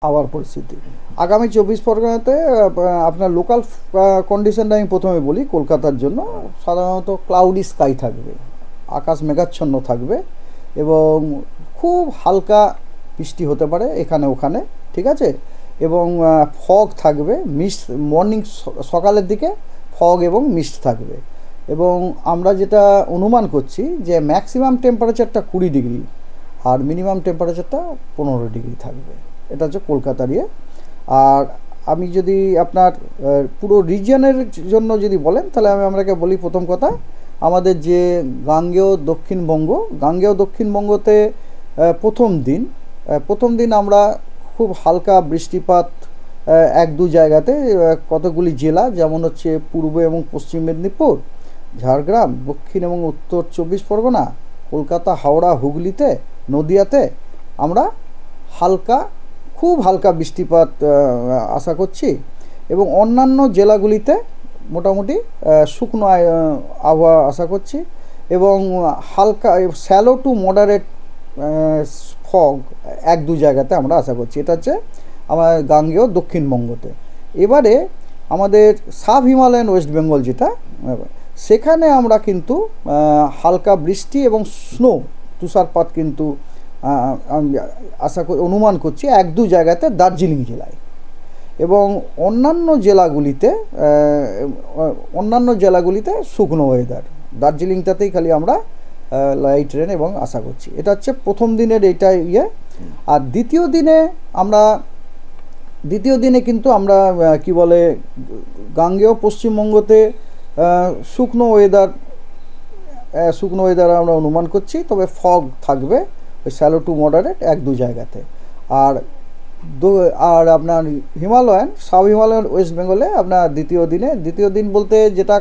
আবার পরিস্থিতি আগামী 24 পরগনাতে আপনার লোকাল কন্ডিশনটা আমি প্রথমে বলি। কলকাতার জন্য সাধারণত ক্লাউডি স্কাই থাকবে, আকাশ মেঘাচ্ছন্ন থাকবে এবং খুব হালকা বৃষ্টি হতে পারে এখানে ওখানে, ঠিক আছে। এবং ফগ থাকবে, মিস্ট মর্নিং সকালের দিকে ফগ এবং মিস্ট থাকবে। এবং আমরা যেটা অনুমান করছি যে ম্যাক্সিমাম টেম্পারেচারটা 20 ডিগ্রি আর মিনিমাম টেম্পারেচারটা 15 ডিগ্রি থাকবে। এটা হচ্ছে কলকাতার ইয়ে। আর আমি যদি আপনার পুরো রিজিয়নের জন্য যদি বলেন তাহলে আমি আপনাকে বলি, প্রথম কথা আমাদের যে গাঙ্গেয় দক্ষিণবঙ্গতে প্রথম দিন আমরা খুব হালকা বৃষ্টিপাত এক দু জায়গাতে, কতগুলি জেলা যেমন হচ্ছে পূর্ব এবং পশ্চিম মেদিনীপুর, ঝাড়গ্রাম, দক্ষিণ এবং উত্তর 24 পরগনা, কলকাতা, হাওড়া, হুগলিতে, নদিয়াতে আমরা খুব হালকা বৃষ্টিপাত আশা করছি। এবং অন্যান্য জেলাগুলিতে মোটামুটি শুকনো আবহাওয়া আশা করছি এবং হালকা শ্যালো টু মডারেট ফগ এক দু জায়গাতে আমরা আশা করছি। এটা হচ্ছে আমার গাঙ্গেয় দক্ষিণবঙ্গতে। এবারে আমাদের সাব হিমালয়ান ওয়েস্ট বেঙ্গল যেটা, সেখানে আমরা কিন্তু হালকা বৃষ্টি এবং তুষারপাত কিন্তু অনুমান করছি এক দু জায়গাতে দার্জিলিং জেলায়। এবং অন্যান্য জেলাগুলিতে শুকনো ওয়েদার, দার্জিলিংটাতেই খালি আমরা লাইট রেন এবং আশা করছি। এটা হচ্ছে প্রথম দিনের এইটা ইয়ে। আর দ্বিতীয় দিনে কিন্তু আমরা কি বলে গাঙ্গেয় পশ্চিমবঙ্গতে শুকনো ওয়েদার আমরা অনুমান করছি, তবে ফগ থাকবে ওই শ্যালো টু মডারেট এক দু জায়গাতে। আর আপনার সাব হিমালয়ান ওয়েস্ট বেঙ্গলে আপনার দ্বিতীয় দিন বলতে যেটা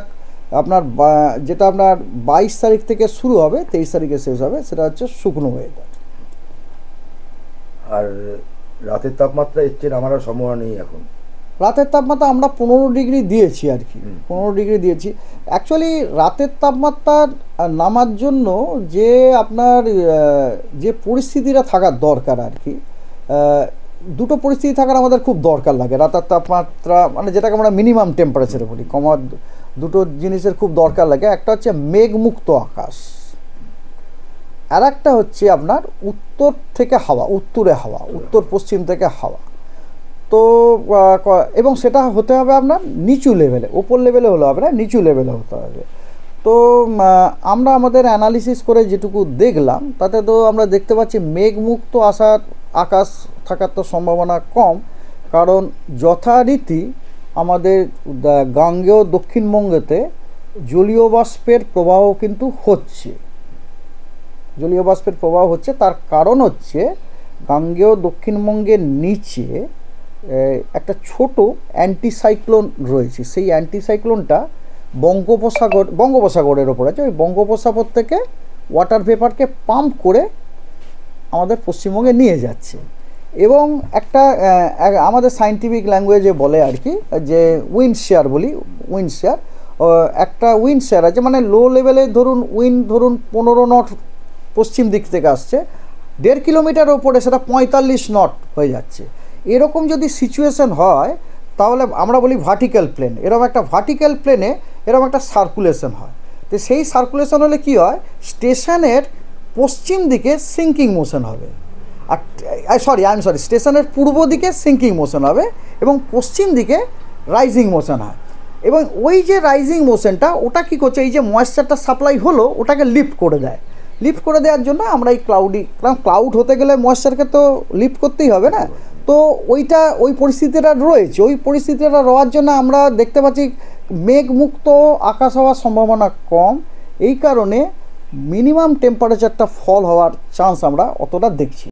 আপনার 22 তারিখ থেকে শুরু হবে, 23 তারিখে শেষ হবে, সেটা হচ্ছে শুকনো ওয়েদার। আর রাতের তাপমাত্রা এর চেয়ে নামার সম্ভাবনা নেই এখন? রাতের তাপমাত্রা আমরা 15 ডিগ্রি দিয়েছি আর কি, 15 ডিগ্রি দিয়েছি। অ্যাকচুয়ালি রাতের তাপমাত্রা নামার জন্য যে আপনার যে পরিস্থিতিটা থাকার দরকার আর কি, দুটো পরিস্থিতি থাকার আমাদের খুব দরকার লাগে। রাতের তাপমাত্রা মানে যেটাকে আমরা মিনিমাম টেম্পারেচারে বলি, কমার দুটো জিনিসের খুব দরকার লাগে। একটা হচ্ছে মেঘমুক্ত আকাশ, আর একটা হচ্ছে আপনার উত্তরে হাওয়া, উত্তর পশ্চিম থেকে হাওয়া। তো এবং সেটা হতে হবে আপনার নিচু লেভেলে, ওপর লেভেলে হলে হবে না, নিচু লেভেলে হতে হবে। তো আমরা আমাদের অ্যানালিসিস করে যেটুকু দেখলাম তাতে তো আমরা দেখতে পাচ্ছি মেঘমুক্ত আকাশ থাকার তো সম্ভাবনা কম, কারণ যথারীতি আমাদের গাঙ্গেয় দক্ষিণবঙ্গেতে জলীয় বাষ্পের প্রবাহ কিন্তু হচ্ছে। তার কারণ হচ্ছে গাঙ্গেয় দক্ষিণবঙ্গের নিচে একটা ছোট অ্যান্টিসাইক্লোন রয়েছে। সেই অ্যান্টিসাইক্লোনটা বঙ্গোপসাগরের ওপর আছে। ওই বঙ্গোপসাগর থেকে ওয়াটার ভেপারকে পাম্প করে আমাদের পশ্চিমবঙ্গে নিয়ে যাচ্ছে। এবং আমাদের সায়েন্টিফিক ল্যাঙ্গুয়েজে বলে আর কি যে উইন্ড শেয়ার একটা উইন্ড শেয়ার আছে, মানে লো লেভেলে ধরুন 15 নট পশ্চিম দিক থেকে আসছে, 1.5 কিলোমিটার ওপরে সেটা 45 নট হয়ে যাচ্ছে। এরকম যদি সিচুয়েশন হয় তাহলে আমরা বলি ভার্টিক্যাল প্লেন। এরকম একটা ভার্টিক্যাল প্লেনে এরকম একটা সার্কুলেশন হয়। তো সেই সার্কুলেশন হলে কি হয়, স্টেশনের পশ্চিম দিকে সিঙ্কিং মোশন হবে, স্টেশনের পূর্ব দিকে সিঙ্কিং মোশন হবে এবং পশ্চিম দিকে রাইজিং মোশন হয়। এবং ওই যে রাইজিং মোশনটা ওটা কী করছে, এই যে ময়েশ্চারটা সাপ্লাই হলো ওটাকে লিফট করে দেওয়ার জন্য আমরা এই ক্লাউড হতে গেলে ময়েশ্চারকে তো লিফট করতেই হবে না। তো ওই পরিস্থিতিটা রয়েছে। ওই পরিস্থিতিটা রওয়ার জন্য আমরা দেখতে পাচ্ছি মেঘমুক্ত আকাশ হওয়ার সম্ভাবনা কম। এই কারণে মিনিমাম টেম্পারেচারটা ফল হওয়ার চান্স আমরা অতটা দেখছি।